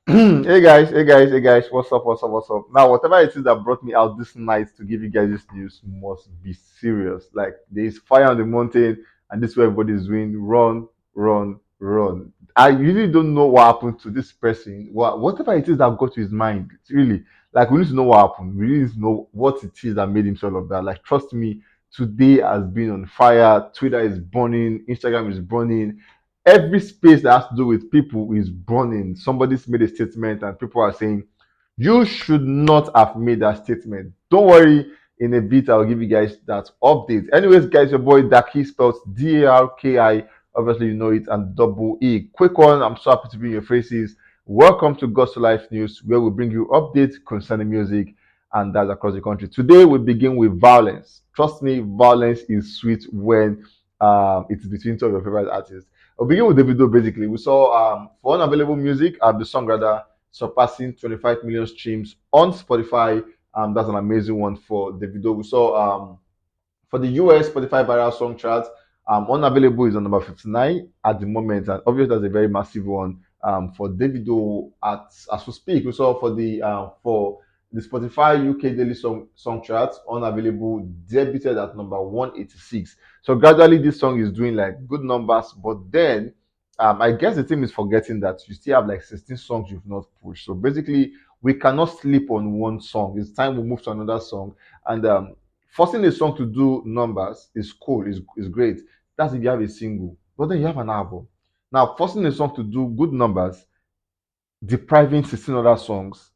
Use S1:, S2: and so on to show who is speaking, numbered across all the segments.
S1: Hey guys, what's up? Now, whatever it is that brought me out this night to give you guys this news must be serious. Like, there is fire on the mountain, and this is what everybody is doing. Run, run, run. I really don't know what happened to this person. Whatever it is that got to his mind, it's really like we need to know what happened. We need to know what it is that made him say all of that. Like, trust me, today has been on fire. Twitter is burning, Instagram is burning, every space that has to do with people is burning. Somebody's made a statement, and people are saying, you should not have made that statement. Don't worry, in a bit, I'll give you guys that update. Anyways, guys, your boy Daki spelled Darki. Obviously, you know it, and double E. Quick one, I'm so happy to be in your faces. Welcome to Gospel Life News, where we bring you updates concerning music and that's across the country. Today, we begin with violence. Trust me, violence is sweet when it's between two of your favorite artists. We'll begin with Davido. Basically, we saw for unavailable music, the song rather surpassing 25 million streams on Spotify. That's an amazing one for Davido. We saw for the US Spotify viral song chart, unavailable is on number 59 at the moment, and obviously that's a very massive one for Davido at as we speak. We saw for the Spotify UK daily song chart, unavailable debuted at number 186. So gradually this song is doing like good numbers, but then I guess the team is forgetting that you still have like 16 songs you've not pushed. So basically, we cannot sleep on one song. It's time we move to another song. And forcing a song to do numbers is cool, is great. That's if you have a single. But then you have an album. Now, forcing a song to do good numbers, depriving 16 other songs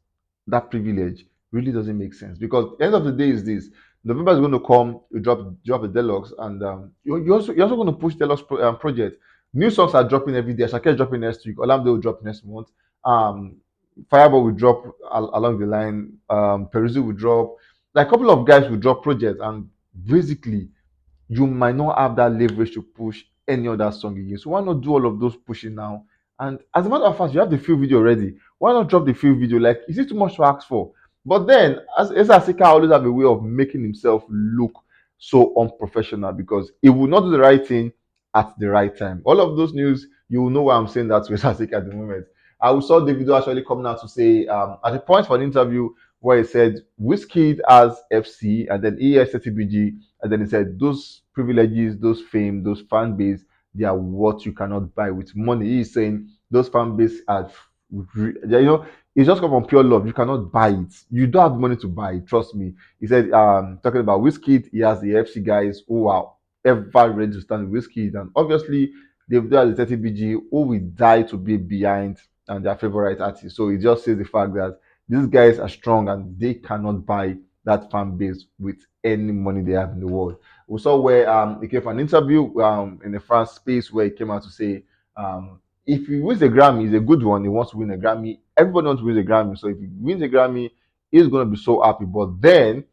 S1: that privilege really doesn't make sense. Because the end of the day is this. November is going to come, you drop a deluxe, and you're also going to push deluxe project. New songs are dropping every day. Shake is dropping next week. Olamide will drop next month. Um, Fireball will drop along the line. Peruzzi will drop. Like a couple of guys will drop projects, and basically you might not have that leverage to push any other song again. So why not do all of those pushing now? And as a matter of fact, you have the field video already. Why not drop the field video? Like, is it too much to ask for? But then, as Asika always have a way of making himself look so unprofessional because he will not do the right thing at the right time. All of those news, you will know why I'm saying that with Asika at the moment. I saw the video actually coming out to say, at a point for an interview where he said, Whiskey has FC and then he has TBG, and then he said, those privileges, those fame, those fan base, they are what you cannot buy with money. He's saying those fan base are, it's just come from pure love. You cannot buy it. You don't have the money to buy it. Trust me. He said, talking about Whiskey, he has the FC guys who are ever ready to stand with Whiskey. And obviously, they've done the 30BG who will die to be behind and their favorite artist. So it just says the fact that these guys are strong and they cannot buy that fan base with any money they have in the world. We saw where he gave an interview in the France space where he came out to say if he wins a Grammy, it's a good one. He wants to win a Grammy. Everybody wants to win a Grammy. So if he wins a Grammy, he's gonna be so happy. But then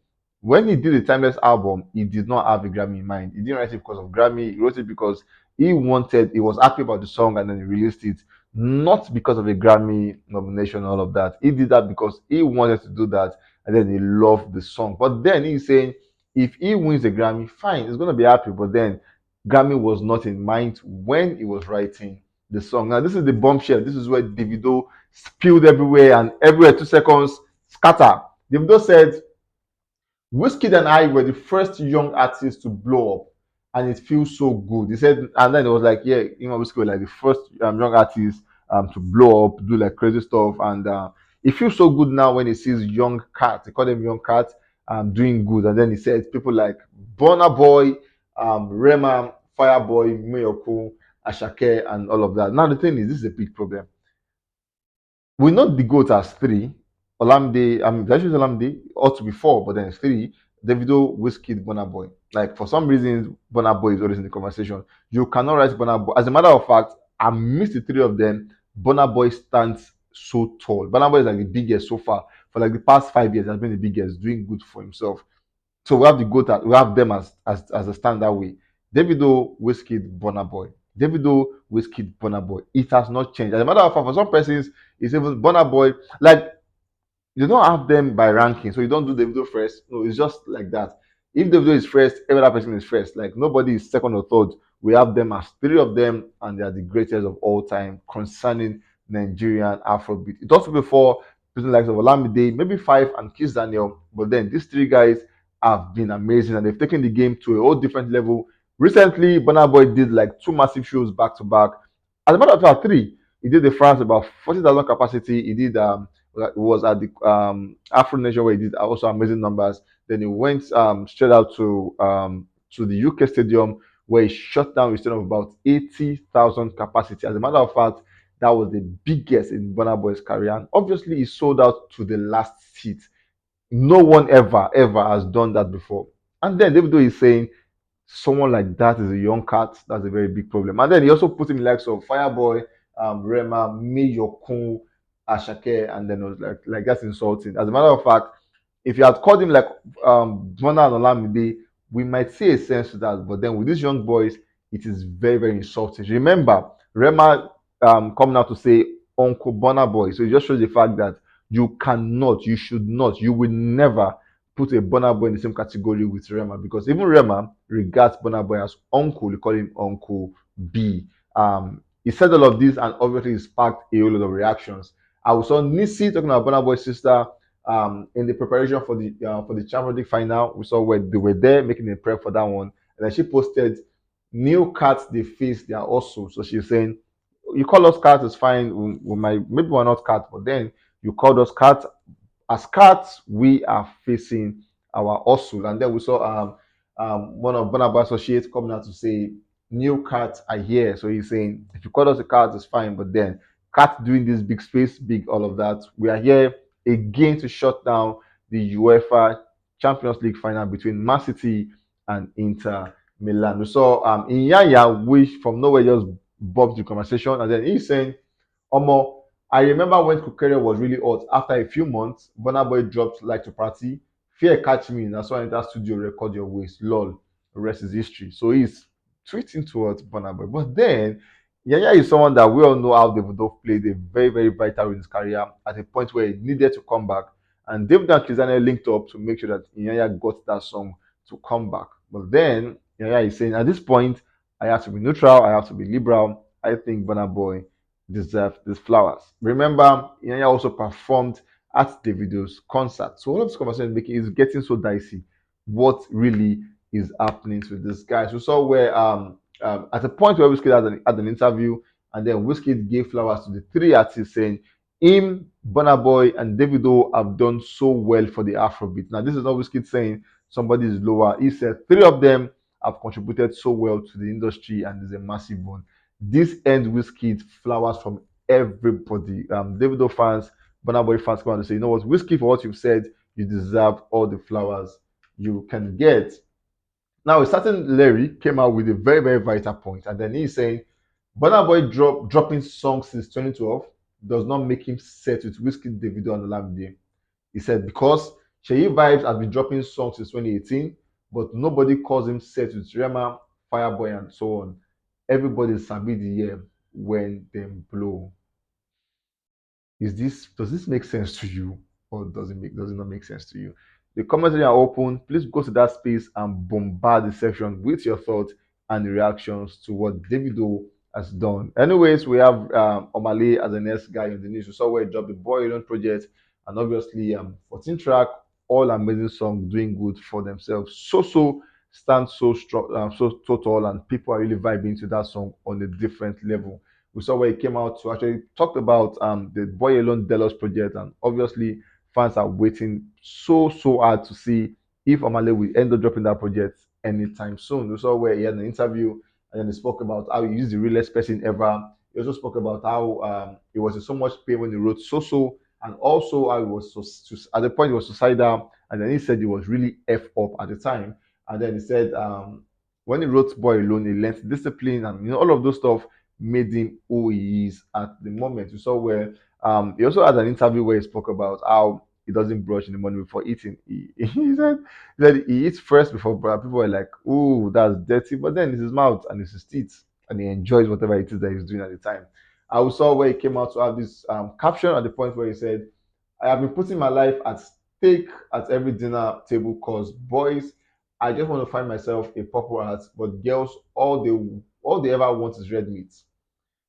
S1: when he did the Timeless album, he did not have a Grammy in mind. He didn't write it because of Grammy. He wrote it because he was happy about the song and then he released it, not because of a Grammy nomination, all of that. He did that because he wanted to do that and then he loved the song. But then he's saying if he wins a Grammy, fine, he's gonna be happy. But then Grammy was not in mind when he was writing the song. Now this is the bombshell. This is where Davido spilled everywhere and everywhere 2 seconds scatter. Davido said, Wizkid and I were the first young artists to blow up, and it feels so good. He said, and then it was like, yeah, Wizkid were like the first young artists to blow up, do like crazy stuff, and it feels so good now when he sees young cats. They call them young cats, doing good. And then he said people like Burna Boy, Rema, Fireboy, Miyoko, Ashake, and all of that. Now the thing is, this is a big problem. We know the GOAT as three. Olamide, that shows Olamide ought to be four, but then it's three. Davido, Wizkid, Burna Boy. Like for some reasons, Burna Boy is always in the conversation. You cannot write Burna Boy. As a matter of fact, amidst the three of them, Burna Boy stands so tall. Burna Boy is like the biggest so far. For like the past 5 years, has been the biggest, doing good for himself. So we have the GOAT, we have them as a standard way. Davido, Wizkid, Burna Boy. Davido, Wizkid, Burna Boy. It has not changed. As a matter of fact, for some persons, it's even Burna Boy. Like you don't have them by ranking, so you don't do Davido first. No, it's just like that. If Davido is first, every other person is first. Like nobody is second or third. We have them as three of them, and they are the greatest of all time concerning Nigerian Afrobeat. It also before people like of Olamide, maybe Five and Kiss Daniel, but then these three guys have been amazing and they've taken the game to a whole different level. Recently, Burna Boy did like two massive shows back to back. As a matter of fact, three. He did the France about 40,000 capacity. He did it was at the Afro Nation where he did also amazing numbers. Then he went straight out to the UK stadium where he shut down a stadium of about 80,000 capacity. As a matter of fact, that was the biggest in Burna Boy's career. And obviously, he sold out to the last seat. No one ever has done that before. And then Davido is saying someone like that is a young cat. That's a very big problem. And then he also put him in likes of Fireboy, Rema, Major Kun, Ashake, and then it was like that's insulting. As a matter of fact, if you had called him like Burna and Olamide, we might see a sense to that. But then with these young boys, it is very, very insulting. Remember, Rema coming out to say Uncle Burna Boy. So it just shows the fact that you cannot, you should not, you will never put a Burna Boy in the same category with Rema because even Rema regards Burna Boy as uncle. They call him Uncle B. He said all of this and obviously it sparked a whole lot of reactions. I was on Nisi talking about Burna Boy's sister in the preparation for the Champions League final. We saw where they were there making a prep for that one, and then she posted new cats they face their also. So she's saying, "You call us cats is fine. We might maybe we're not cats, but then you called us cats. As cats, we are facing our hustle." And then we saw one of Burna associates coming out to say, "New cats are here." So he's saying, if you call us a cat, it's fine, but then cats doing this big space, big all of that. We are here again to shut down the UEFA Champions League final between Man City and Inter Milan. We saw Inyanya, which from nowhere just bumped the conversation, and then he's saying, Omo, I remember when Kukere was really hot. After a few months, Burna Boy dropped Like to Party. Fear catch me. That's why I enter studio record your waist. Lol. The rest is history. So he's tweeting towards Burna Boy. But then, Yaya is someone that we all know how Davido played a very, very vital role in his career at a point where he needed to come back. And David and Kizane linked up to make sure that Yaya got that song to come back. But then, Yaya is saying, at this point, I have to be neutral. I have to be liberal. I think Burna Boy deserve these flowers. Remember, Yanya also performed at Davido's concert. So all of this conversation making is getting so dicey. What really is happening to this guy? So we saw where at a point where Whiskey had an interview, and then Whiskey gave flowers to the three artists, saying him, Burna Boy, and Davido have done so well for the Afrobeat. Now this is not Whiskey saying somebody is lower. He said three of them have contributed so well to the industry, and is a massive one. This end Whiskey flowers from everybody. Davido fans, Burna Boy fans come out and say, you know what, Whiskey, for what you've said, you deserve all the flowers you can get. Now, a certain Larry came out with a very, very vital point, and then he's saying, Burna Boy dropping songs since 2012 does not make him set with Whiskey, Davido, and Olamide. He said, because Sheyi Vibes has been dropping songs since 2018, but nobody calls him set with Rema, Fireboy, and so on. Everybody sabi the year when them blow. Does this make sense to you, or does it not make sense to you? The comments are open. Please go to that space and bombard the section with your thoughts and reactions to what Davido has done. Anyways, we have Omah Lay as the next guy in the news. We saw where he dropped the Boy Alone project, and obviously 14 track, all amazing songs doing good for themselves. So stands so strong, so total, and people are really vibing to that song on a different level. We saw where he came out to actually talk about the Boy Alone Delos project, and obviously fans are waiting so hard to see if Omah Lay will end up dropping that project anytime soon. We saw where he had an interview and then he spoke about how he is the realest person ever. He also spoke about how he was in so much pain when he wrote and also how he was at the point he was suicidal, and then he said he was really f up at the time, and then he said when he wrote Boy Alone, he learned discipline and all of those stuff made him who he is at the moment. We saw where he also had an interview where he spoke about how he doesn't brush in the morning before eating. He said he eats first before breakfast. People were like, "Oh, that's dirty," but then it's his mouth and it's his teeth, and he enjoys whatever it is that he's doing at the time. I also saw where he came out to have this caption at the point where he said, "I have been putting my life at stake at every dinner table cause boys, I just want to find myself a purple heart, but girls, all they ever want is red meat."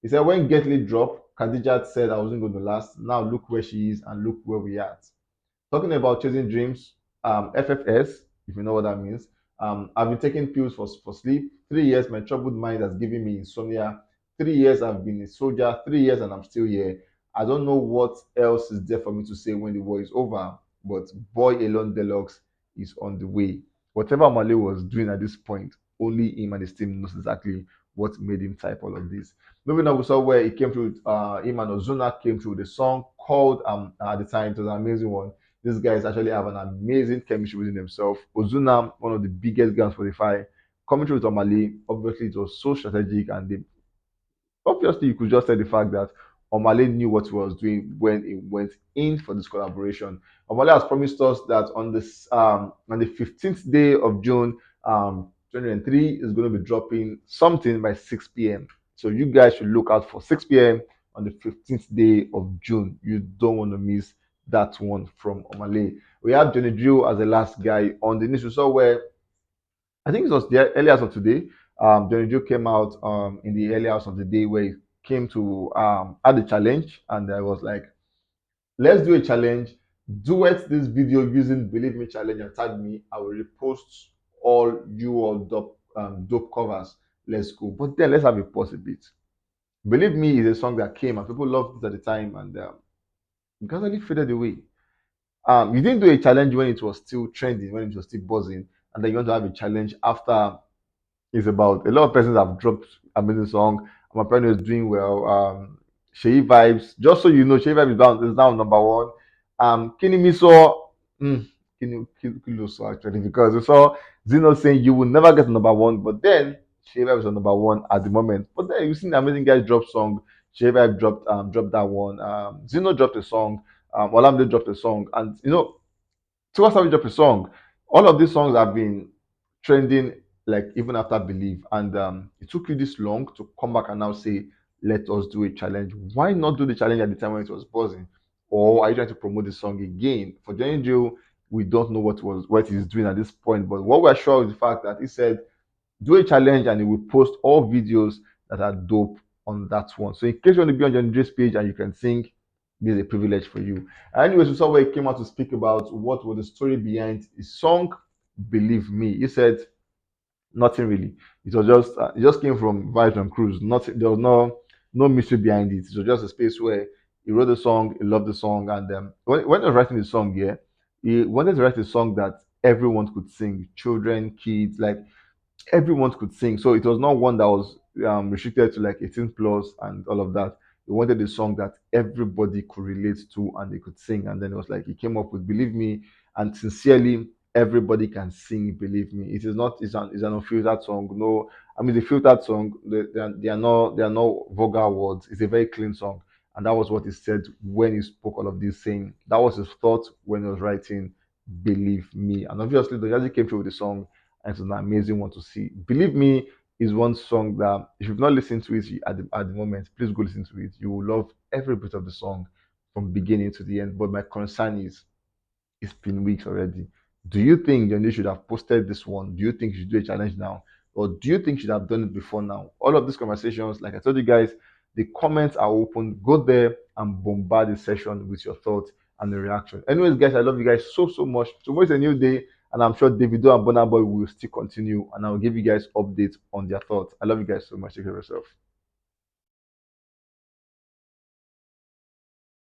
S1: He said, when Get Lit drop, Khadija said I wasn't going to last. Now look where she is and look where we are at. Talking about chasing dreams, FFS, if you know what that means. I've been taking pills for sleep. 3 years, my troubled mind has given me insomnia. 3 years, I've been a soldier. 3 years, and I'm still here. I don't know what else is there for me to say when the war is over, but Boy Elon Deluxe is on the way. Whatever Omah Lay was doing at this point, only him and his team knows exactly what made him type all of this. Moving on, we saw where he came through. Him and Ozuna came through with a song called at the time. It was an amazing one. These guys actually have an amazing chemistry within themselves. Ozuna, one of the biggest guns for the fight, coming through with Omah Lay, obviously it was so strategic, and they obviously you could just say the fact that Omah Lay knew what he was doing when he went in for this collaboration. Omah Lay has promised us that on the 15th day of June, 2023 is going to be dropping something by 6 p.m. So you guys should look out for 6 p.m. on the 15th day of June. You don't want to miss that one from Omah Lay. We have Johnny Drille as the last guy on the news. We saw where I think it was the early hours of today. Johnny Joe came out in the early hours of the day where he came to add a challenge, and I was like, let's do a challenge. Duet this video using Believe Me challenge and tag me. I will repost all you all dope covers. Let's go. But then let's have a pause a bit. Believe Me is a song that came and people loved it at the time, and it gradually faded away. You didn't do a challenge when it was still trending, when it was still buzzing, and then you want to have a challenge after is about. A lot of persons have dropped amazing song. My partner is doing well. Sheyi Vibes, just so you know, Sheyi Vibes is now number one. Kini Miso, Kini so actually, because we saw Zeno saying you will never get to number one, but then Sheyi Vibes is on number one at the moment. But then you see the amazing guys drop song. Sheyi Vibes dropped that one. Zeno dropped a song. Olamide dropped a song, and Tiwa Savage dropped a song. All of these songs have been trending like even after Believe, and it took you this long to come back and now say, "Let us do a challenge." Why not do the challenge at the time when it was buzzing? Or are you trying to promote the song again? For Jenny Joe, we don't know what he's doing at this point, but what we're sure is the fact that he said do a challenge and he will post all videos that are dope on that one. So in case you want to be on Johnny Drill's page and you can sing, this is a privilege for you. Anyways, we saw where he came out to speak about what was the story behind his song, Believe Me. He said nothing really. It just came from vibes and cruise. Nothing. There was no mystery behind it. It was just a space where he wrote the song, he loved the song, and when he was writing the song, yeah, he wanted to write a song that everyone could sing, children, kids, like everyone could sing. So it was not one that was restricted to like 18 plus and all of that. He wanted a song that everybody could relate to and they could sing. And then it was like he came up with Believe Me, and sincerely, everybody can sing Believe Me. It is not it's an unfiltered song. No, I mean the filtered song, they are not vulgar words. It's a very clean song. And that was what he said when he spoke all of this, saying that was his thought when he was writing Believe Me. And obviously the Yazi came through with the song, and it's an amazing one to see. Believe Me is one song that if you've not listened to it at the moment, please go listen to it. You will love every bit of the song from beginning to the end. But my concern is it's been weeks already. Do you think Johnny should have posted this one? Do you think you should do a challenge now? Or do you think you should have done it before now? All of these conversations, like I told you guys, the comments are open. Go there and bombard the session with your thoughts and the reaction. Anyways, guys, I love you guys so so much. Tomorrow is a new day, and I'm sure Davido and BURNA Boy will still continue, and I will give you guys updates on their thoughts. I love you guys so much. Take care of yourself.